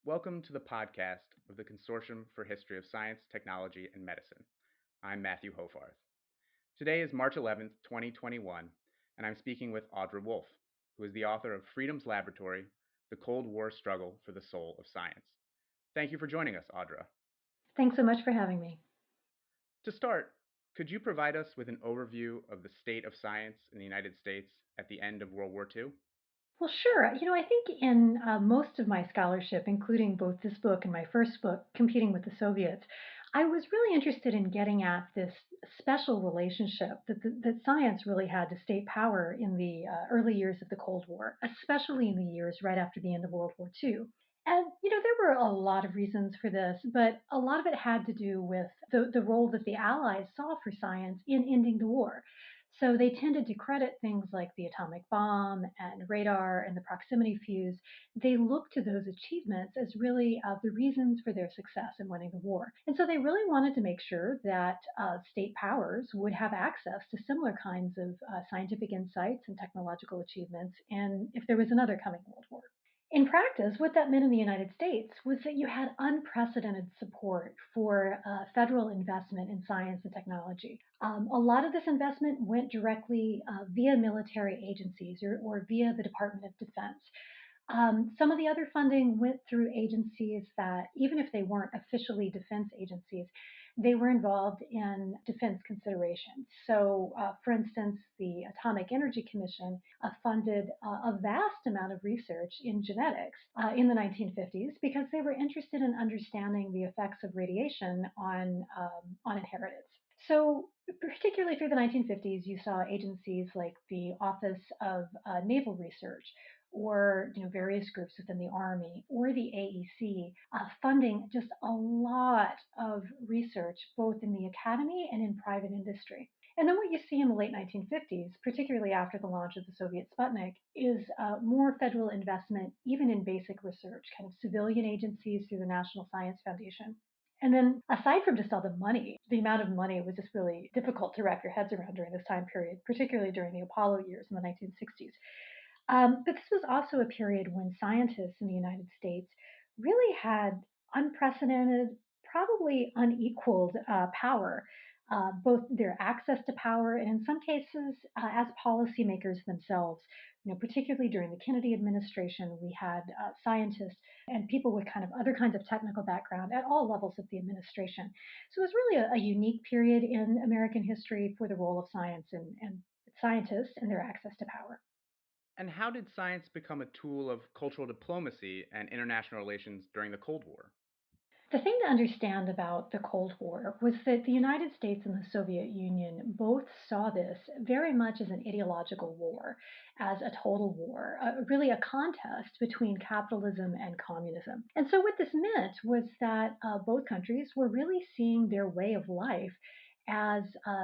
Welcome to the podcast of the Consortium for History of Science, Technology, and Medicine. I'm Matthew Hofarth. Today is March 11th, 2021, and I'm speaking with Audra Wolfe, who is the author of Freedom's Laboratory, The Cold War Struggle for the Soul of Science. Thank you for joining us, Audra. Thanks so much for having me. To start, could you provide us with an overview of the state of science in the United States at the end of World War II? Well, sure. I think in most of my scholarship, including both this book and my first book, Competing with the Soviets, I was really interested in getting at this special relationship that science really had to state power in the early years of the Cold War, especially in the years right after the end of World War II. And, there were a lot of reasons for this, but a lot of it had to do with the role that the Allies saw for science in ending the war. So they tended to credit things like the atomic bomb and radar and the proximity fuse. They looked to those achievements as really the reasons for their success in winning the war. And so they really wanted to make sure that state powers would have access to similar kinds of scientific insights and technological achievements, and if there was another coming World War. In practice, what that meant in the United States was that you had unprecedented support for federal investment in science and technology. A lot of this investment went directly via military agencies or via the Department of Defense. Some of the other funding went through agencies that, even if they weren't officially defense agencies, they were involved in defense considerations. So, for instance, the Atomic Energy Commission funded a vast amount of research in genetics in the 1950s because they were interested in understanding the effects of radiation on inheritance. So, particularly through the 1950s, you saw agencies like the Office of Naval Research or various groups within the Army or the AEC funding just a lot of research both in the academy and in private industry. And then what you see in the late 1950s, particularly after the launch of the Soviet Sputnik, is more federal investment even in basic research, kind of civilian agencies through the National Science Foundation. And then aside from just all the money, the amount of money was just really difficult to wrap your heads around during this time period, particularly during the Apollo years in the 1960s. But this was also a period when scientists in the United States really had unprecedented, probably unequaled power, both their access to power and in some cases as policymakers themselves. Particularly during the Kennedy administration, we had scientists and people with kind of other kinds of technical background at all levels of the administration. So it was really a unique period in American history for the role of science and scientists and their access to power. And how did science become a tool of cultural diplomacy and international relations during the Cold War? The thing to understand about the Cold War was that the United States and the Soviet Union both saw this very much as an ideological war, as a total war, really a contest between capitalism and communism. And so, what this meant was that both countries were really seeing their way of life as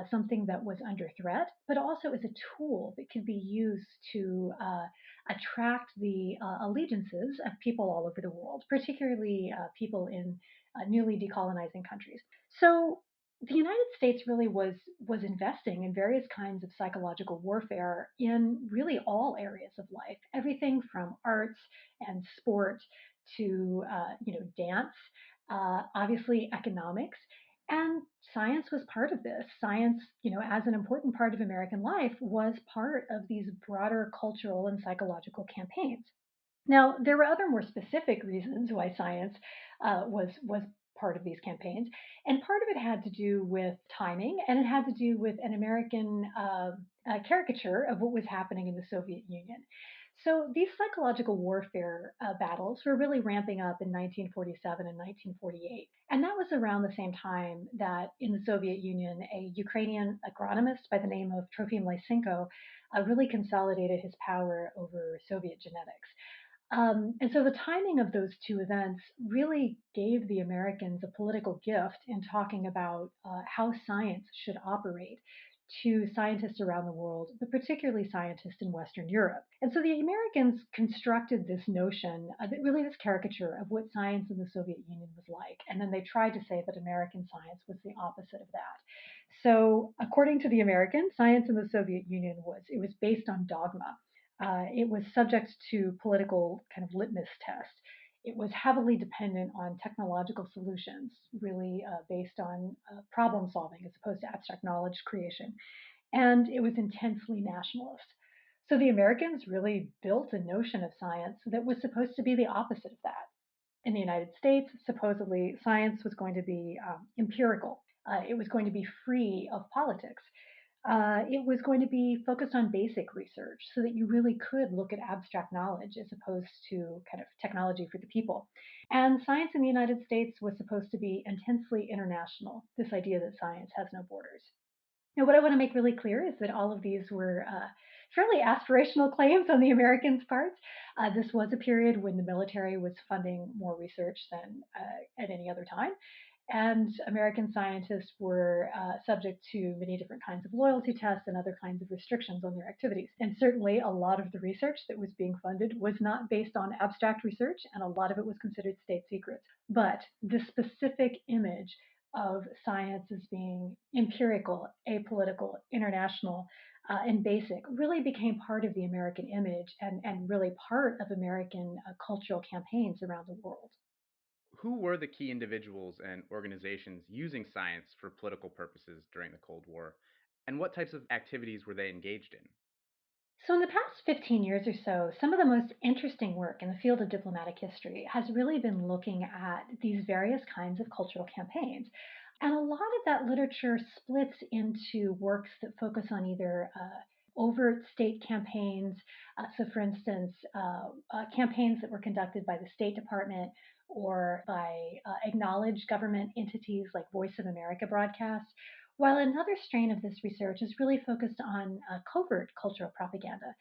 something that was under threat, but also as a tool that could be used to attract the allegiances of people all over the world, particularly people in newly decolonizing countries. So the United States really was investing in various kinds of psychological warfare in really all areas of life, everything from arts and sport to dance, obviously economics. And science was part of this. Science, as an important part of American life, was part of these broader cultural and psychological campaigns. Now, there were other more specific reasons why science was part of these campaigns, and part of it had to do with timing, and it had to do with an American caricature of what was happening in the Soviet Union. So these psychological warfare battles were really ramping up in 1947 and 1948, and that was around the same time that in the Soviet Union, a Ukrainian agronomist by the name of Trofim Lysenko really consolidated his power over Soviet genetics. And so the timing of those two events really gave the Americans a political gift in talking about how science should operate to scientists around the world, but particularly scientists in Western Europe. And so the Americans constructed this notion, that really this caricature of what science in the Soviet Union was like. And then they tried to say that American science was the opposite of that. So according to the Americans, science in the Soviet Union was based on dogma. It was subject to political kind of litmus test. It was heavily dependent on technological solutions, really based on problem solving as opposed to abstract knowledge creation. And it was intensely nationalist. So the Americans really built a notion of science that was supposed to be the opposite of that. In the United States, supposedly science was going to be empirical. It was going to be free of politics. It was going to be focused on basic research so that you really could look at abstract knowledge as opposed to kind of technology for the people. And science in the United States was supposed to be intensely international, this idea that science has no borders. Now, what I want to make really clear is that all of these were fairly aspirational claims on the Americans' part. This was a period when the military was funding more research than at any other time. And American scientists were subject to many different kinds of loyalty tests and other kinds of restrictions on their activities. And certainly, a lot of the research that was being funded was not based on abstract research, and a lot of it was considered state secrets. But the specific image of science as being empirical, apolitical, international, and basic really became part of the American image and really part of American cultural campaigns around the world. Who were the key individuals and organizations using science for political purposes during the Cold War, and what types of activities were they engaged in? So, in the past 15 years or so, some of the most interesting work in the field of diplomatic history has really been looking at these various kinds of cultural campaigns. And a lot of that literature splits into works that focus on either overt state campaigns, so for instance, campaigns that were conducted by the State Department or by acknowledged government entities like Voice of America broadcast, while another strain of this research is really focused on covert cultural propaganda.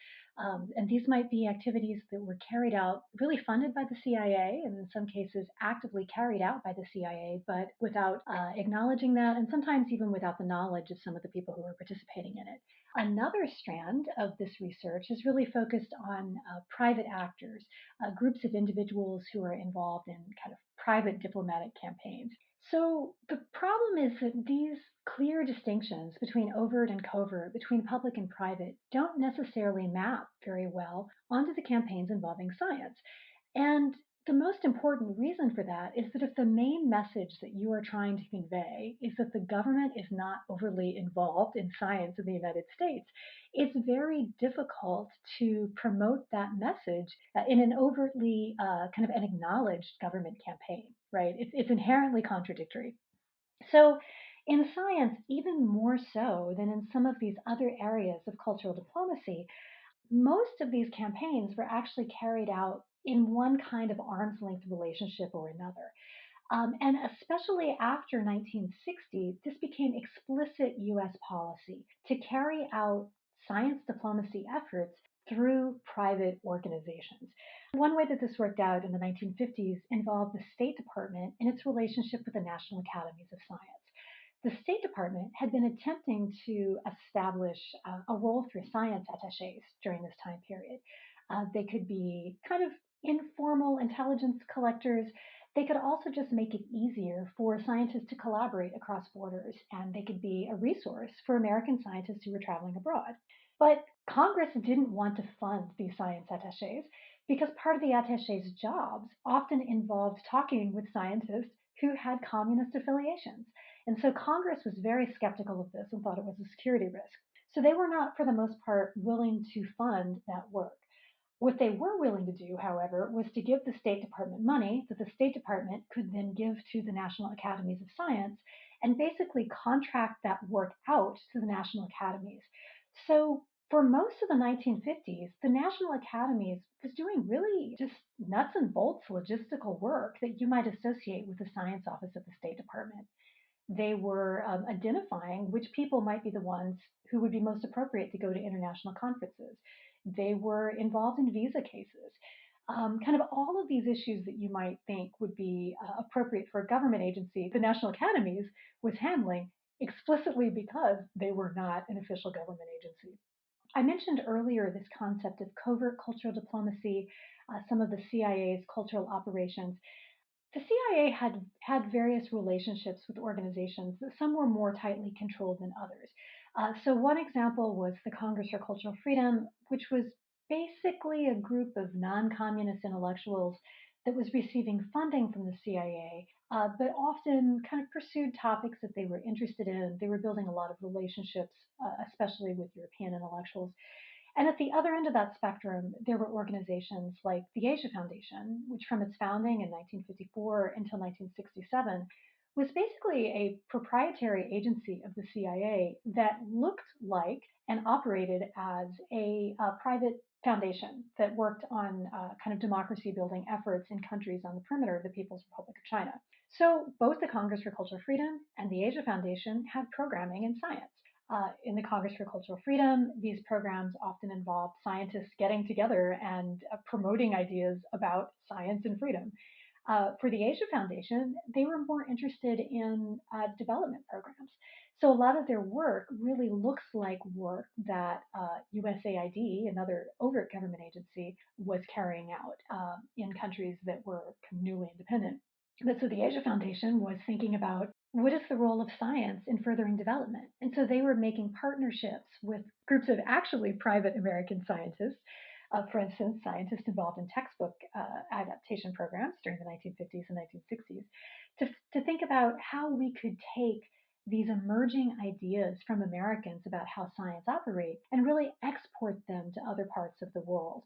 And these might be activities that were carried out, really funded by the CIA, and in some cases actively carried out by the CIA, but without acknowledging that, and sometimes even without the knowledge of some of the people who were participating in it. Another strand of this research is really focused on private actors, groups of individuals who are involved in kind of private diplomatic campaigns. So the problem is that these clear distinctions between overt and covert, between public and private, don't necessarily map very well onto the campaigns involving science. And the most important reason for that is that if the main message that you are trying to convey is that the government is not overly involved in science in the United States, it's very difficult to promote that message in an overtly kind of an acknowledged government campaign, right? It's inherently contradictory. So, in science, even more so than in some of these other areas of cultural diplomacy, most of these campaigns were actually carried out in one kind of arm's length relationship or another. And especially after 1960, this became explicit US policy to carry out science diplomacy efforts through private organizations. One way that this worked out in the 1950s involved the State Department and its relationship with the National Academies of Science. The State Department had been attempting to establish a role through science attaches during this time period. They could be kind of informal intelligence collectors. They could also just make it easier for scientists to collaborate across borders, and they could be a resource for American scientists who were traveling abroad. But Congress didn't want to fund these science attaches because part of the attaches' jobs often involved talking with scientists who had communist affiliations. And so Congress was very skeptical of this and thought it was a security risk. So they were not, for the most part, willing to fund that work. What they were willing to do, however, was to give the State Department money that the State Department could then give to the National Academies of Science and basically contract that work out to the National Academies. So for most of the 1950s, the National Academies was doing really just nuts and bolts logistical work that you might associate with the Science Office of the State Department. They were identifying which people might be the ones who would be most appropriate to go to international conferences. They were involved in visa cases. Kind of all of these issues that you might think would be appropriate for a government agency, the National Academies was handling explicitly because they were not an official government agency. I mentioned earlier this concept of covert cultural diplomacy, some of the CIA's cultural operations. The CIA had various relationships with organizations. Some were more tightly controlled than others. So one example was the Congress for Cultural Freedom, which was basically a group of non-communist intellectuals that was receiving funding from the CIA, but often kind of pursued topics that they were interested in. They were building a lot of relationships, especially with European intellectuals. And at the other end of that spectrum, there were organizations like the Asia Foundation, which from its founding in 1954 until 1967 was basically a proprietary agency of the CIA that looked like and operated as a private foundation that worked on kind of democracy building efforts in countries on the perimeter of the People's Republic of China. So both the Congress for Cultural Freedom and the Asia Foundation had programming in science. In the Congress for Cultural Freedom, these programs often involve scientists getting together and promoting ideas about science and freedom. For the Asia Foundation, they were more interested in development programs. So a lot of their work really looks like work that USAID, another overt government agency, was carrying out in countries that were newly independent. But so the Asia Foundation was thinking about what is the role of science in furthering development? And so they were making partnerships with groups of actually private American scientists. For instance, scientists involved in textbook adaptation programs during the 1950s and 1960s to think about how we could take these emerging ideas from Americans about how science operates and really export them to other parts of the world.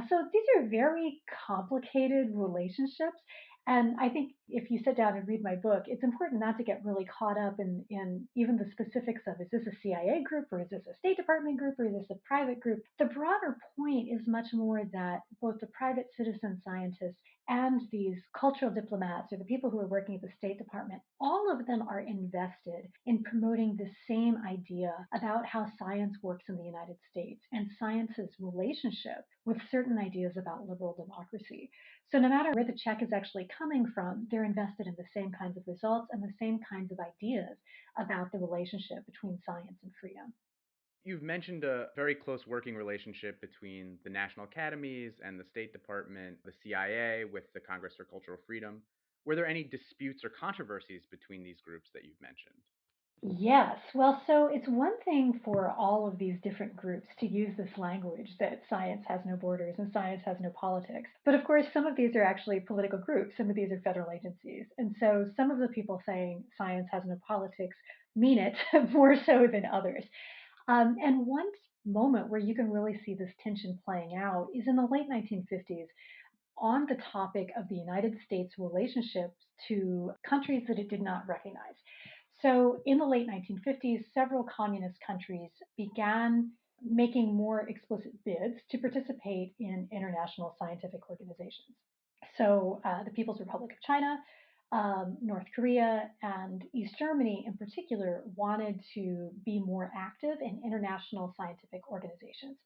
So these are very complicated relationships. And I think if you sit down and read my book, it's important not to get really caught up in even the specifics of is this a CIA group or is this a State Department group or is this a private group? The broader point is much more that both the private citizen scientists and these cultural diplomats or the people who are working at the State Department, all of them are invested in promoting the same idea about how science works in the United States and science's relationship with certain ideas about liberal democracy. So no matter where the check is actually coming from, they're invested in the same kinds of results and the same kinds of ideas about the relationship between science and freedom. You've mentioned a very close working relationship between the national academies and the State Department, the CIA with the Congress for Cultural Freedom. Were there any disputes or controversies between these groups that you've mentioned? Yes. Well, so it's one thing for all of these different groups to use this language that science has no borders and science has no politics. But of course, some of these are actually political groups. Some of these are federal agencies. And so some of the people saying science has no politics mean it more so than others. And one moment where you can really see this tension playing out is in the late 1950s on the topic of the United States' relationships to countries that it did not recognize. So, in the late 1950s, several communist countries began making more explicit bids to participate in international scientific organizations. So, the People's Republic of China, North Korea, and East Germany in particular wanted to be more active in international scientific organizations.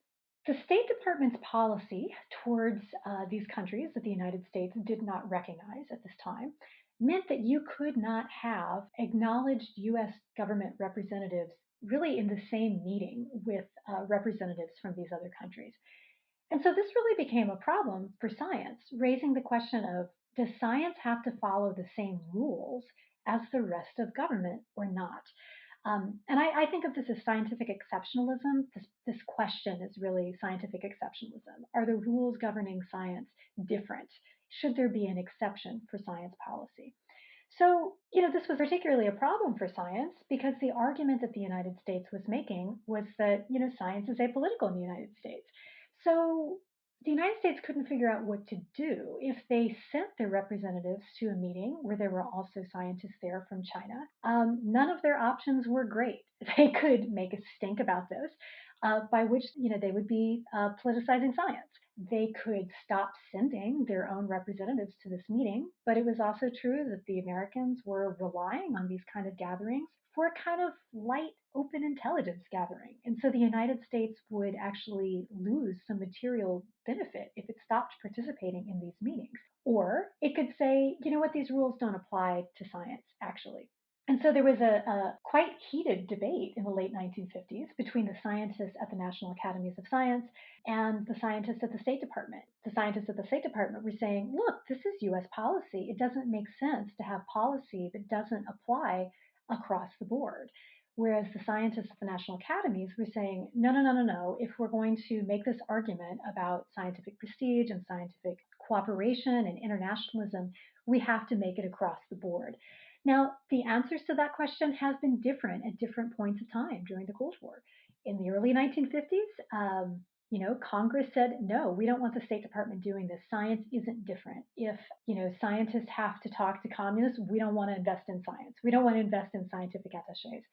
The State Department's policy towards these countries that the United States did not recognize at this time meant that you could not have acknowledged US government representatives really in the same meeting with representatives from these other countries. And so this really became a problem for science, raising the question of does science have to follow the same rules as the rest of government or not? And I think of this as scientific exceptionalism. This question is really scientific exceptionalism. Are the rules governing science different? Should there be an exception for science policy? So, this was particularly a problem for science because the argument that the United States was making was that, science is apolitical in the United States. So, the United States couldn't figure out what to do if they sent their representatives to a meeting where there were also scientists there from China. None of their options were great. They could make a stink about this, by which they would be politicizing science. They could stop sending their own representatives to this meeting, but it was also true that the Americans were relying on these kind of gatherings for a kind of light open intelligence gathering. And so the United States would actually lose some material benefit if it stopped participating in these meetings. Or it could say, you know what, these rules don't apply to science, actually. And so there was a quite heated debate in the late 1950s between the scientists at the National Academies of Science and the scientists at the State Department. The scientists at the State Department were saying, look, this is US policy. It doesn't make sense to have policy that doesn't apply across the board. Whereas the scientists at the national academies were saying, no, no, no, no, no. If we're going to make this argument about scientific prestige and scientific cooperation and internationalism, we have to make it across the board. Now, the answers to that question have been different at different points of time during the Cold War. In the early 1950s, Congress said, no, we don't want the State Department doing this. Science isn't different. If, scientists have to talk to communists, we don't want to invest in science. We don't want to invest in scientific attaches.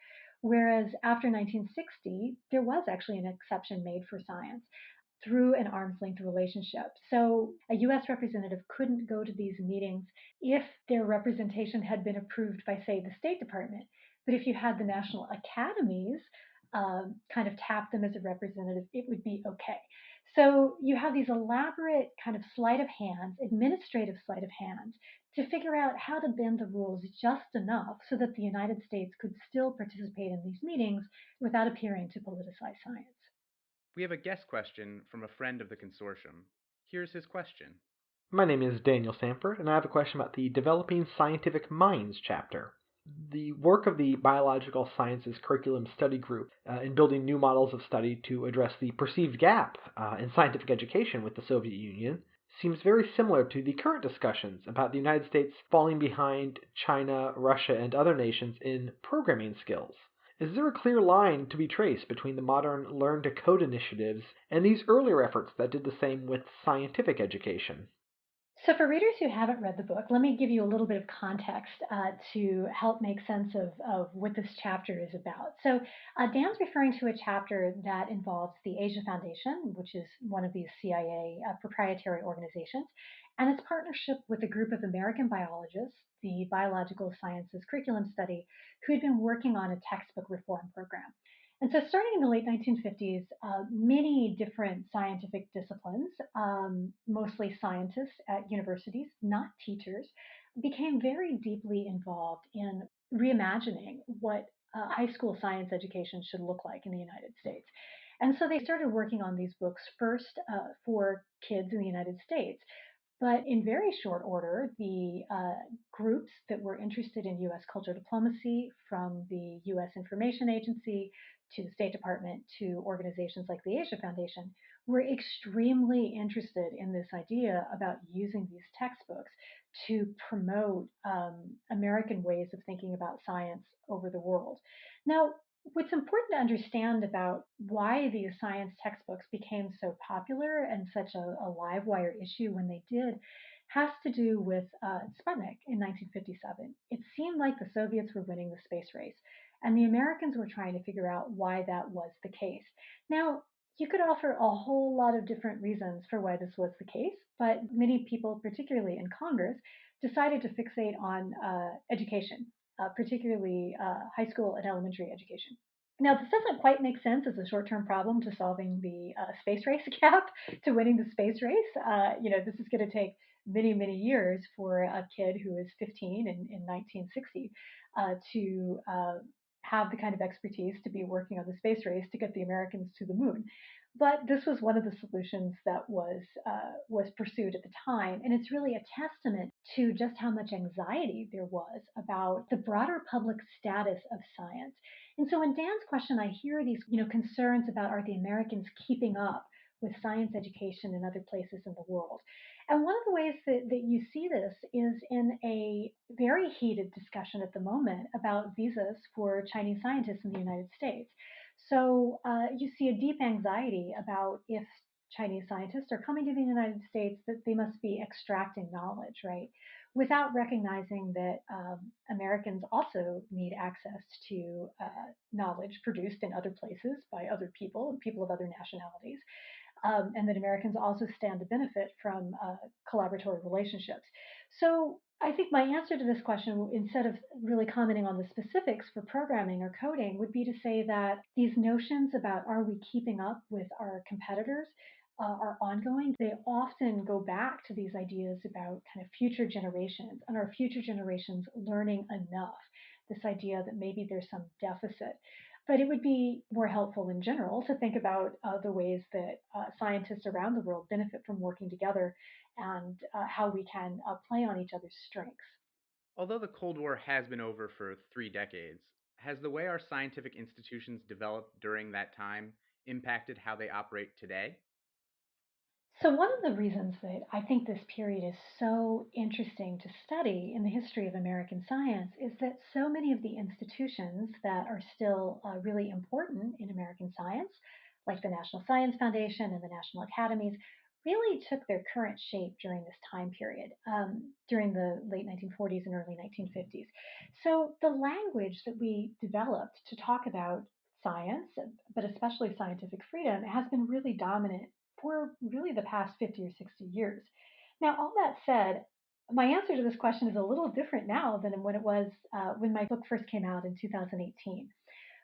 Whereas after 1960, there was actually an exception made for science through an arm's length relationship. So a US representative couldn't go to these meetings if their representation had been approved by, say, the State Department. But if you had the national academies kind of tap them as a representative, it would be okay. So you have these elaborate kind of sleight of hand, administrative sleight of hand, to figure out how to bend the rules just enough so that the United States could still participate in these meetings without appearing to politicize science. We have a guest question from a friend of the consortium. Here's his question. My name is Daniel Sanford, and I have a question about the Developing Scientific Minds chapter. The work of the Biological Sciences Curriculum Study Group in building new models of study to address the perceived gap in scientific education with the Soviet Union seems very similar to the current discussions about the United States falling behind China, Russia, and other nations in programming skills. Is there a clear line to be traced between the modern Learn to Code initiatives and these earlier efforts that did the same with scientific education? So, for readers who haven't read the book, let me give you a little bit of context to help make sense of what this chapter is about. So, Dan's referring to a chapter that involves the Asia Foundation, which is one of these CIA proprietary organizations, and its partnership with a group of American biologists, the Biological Sciences Curriculum Study, who had been working on a textbook reform program. And so, starting in the late 1950s, many different scientific disciplines, mostly scientists at universities, not teachers, became very deeply involved in reimagining what high school science education should look like in the United States. And so they started working on these books first for kids in the United States. But in very short order, the groups that were interested in US cultural diplomacy, from the US Information Agency to the State Department to organizations like the Asia Foundation, were extremely interested in this idea about using these textbooks to promote American ways of thinking about science over the world. Now, what's important to understand about why these science textbooks became so popular and such a live wire issue when they did has to do with Sputnik in 1957. It seemed like the Soviets were winning the space race, and the Americans were trying to figure out why that was the case. Now, you could offer a whole lot of different reasons for why this was the case, but many people, particularly in Congress, decided to fixate on education, particularly high school and elementary education. Now, this doesn't quite make sense as a short-term problem to solving the space race gap, to winning the space race. This is going to take many, many years for a kid who is 15 in 1960 to have the kind of expertise to be working on the space race to get the Americans to the moon. But this was one of the solutions that was pursued at the time, and it's really a testament to just how much anxiety there was about the broader public status of science. And so, in Dan's question, I hear these concerns about, are the Americans keeping up with science education in other places in the world? And one of the ways that you see this is in a very heated discussion at the moment about visas for Chinese scientists in the United States. So you see a deep anxiety about, if Chinese scientists are coming to the United States, that they must be extracting knowledge, right? Without recognizing that Americans also need access to knowledge produced in other places by other people and people of other nationalities, and that Americans also stand to benefit from collaboratory relationships. So I think my answer to this question, instead of really commenting on the specifics for programming or coding, would be to say that these notions about, are we keeping up with our competitors, are ongoing. They often go back to these ideas about kind of future generations, and our future generations learning enough. This idea that maybe there's some deficit. But it would be more helpful in general to think about the ways that scientists around the world benefit from working together, and how we can play on each other's strengths. Although the Cold War has been over for 3 decades, Has the way our scientific institutions developed during that time impacted how they operate today? So, one of the reasons that I think this period is so interesting to study in the history of American science is that so many of the institutions that are still really important in American science, like the National Science Foundation and the National Academies, really took their current shape during this time period, during the late 1940s and early 1950s. So, the language that we developed to talk about science, but especially scientific freedom, has been really dominant for really the past 50 or 60 years. Now, all that said, my answer to this question is a little different now than when it was when my book first came out in 2018.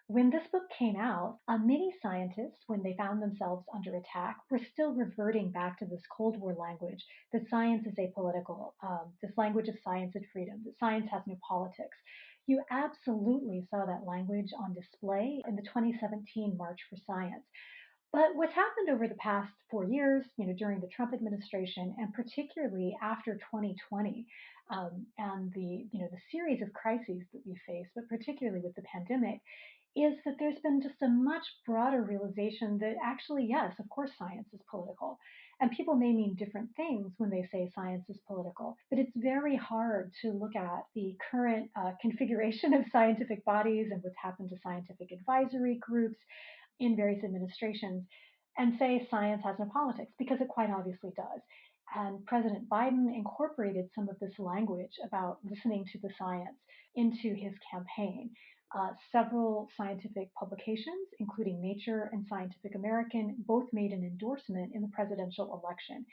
When this book came out, many scientists, when they found themselves under attack, were still reverting back to this Cold War language that science is apolitical, this language of science and freedom, that science has no politics. You absolutely saw that language on display in the 2017 March for Science. But what's happened over the past 4 years, during the Trump administration, and particularly after 2020, and the series of crises that we face, but particularly with the pandemic, is that there's been just a much broader realization that actually, yes, of course, science is political. And people may mean different things when they say science is political, but it's very hard to look at the current configuration of scientific bodies and what's happened to scientific advisory groups in various administrations and say science has no politics, because it quite obviously does. And President Biden incorporated some of this language about listening to the science into his campaign. Several scientific publications, including Nature and Scientific American, both made an endorsement in the presidential election,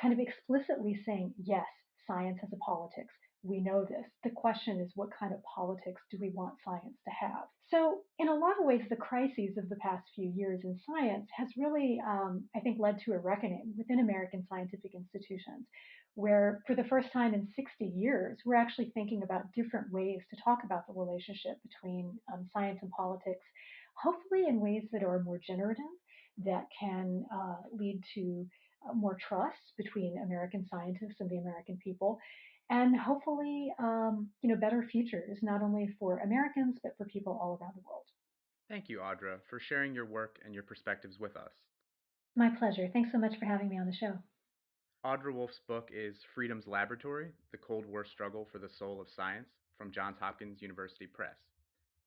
kind of explicitly saying, yes, science has a politics. We know this. The question is, what kind of politics do we want science to have? So, in a lot of ways, the crises of the past few years in science has really, I think, led to a reckoning within American scientific institutions, where for the first time in 60 years, we're actually thinking about different ways to talk about the relationship between science and politics, hopefully in ways that are more generative, that can lead to more trust between American scientists and the American people, and hopefully, better futures, not only for Americans, but for people all around the world. Thank you, Audra, for sharing your work and your perspectives with us. My pleasure. Thanks so much for having me on the show. Audra Wolfe's book is Freedom's Laboratory: The Cold War Struggle for the Soul of Science from Johns Hopkins University Press.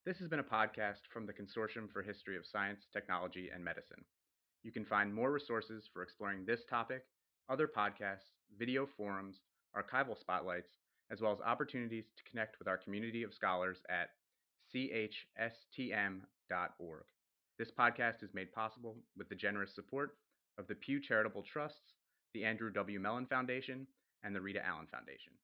This has been a podcast from the Consortium for History of Science, Technology, and Medicine. You can find more resources for exploring this topic, other podcasts, video forums, archival spotlights, as well as opportunities to connect with our community of scholars at chstm.org. This podcast is made possible with the generous support of the Pew Charitable Trusts, the Andrew W. Mellon Foundation, and the Rita Allen Foundation.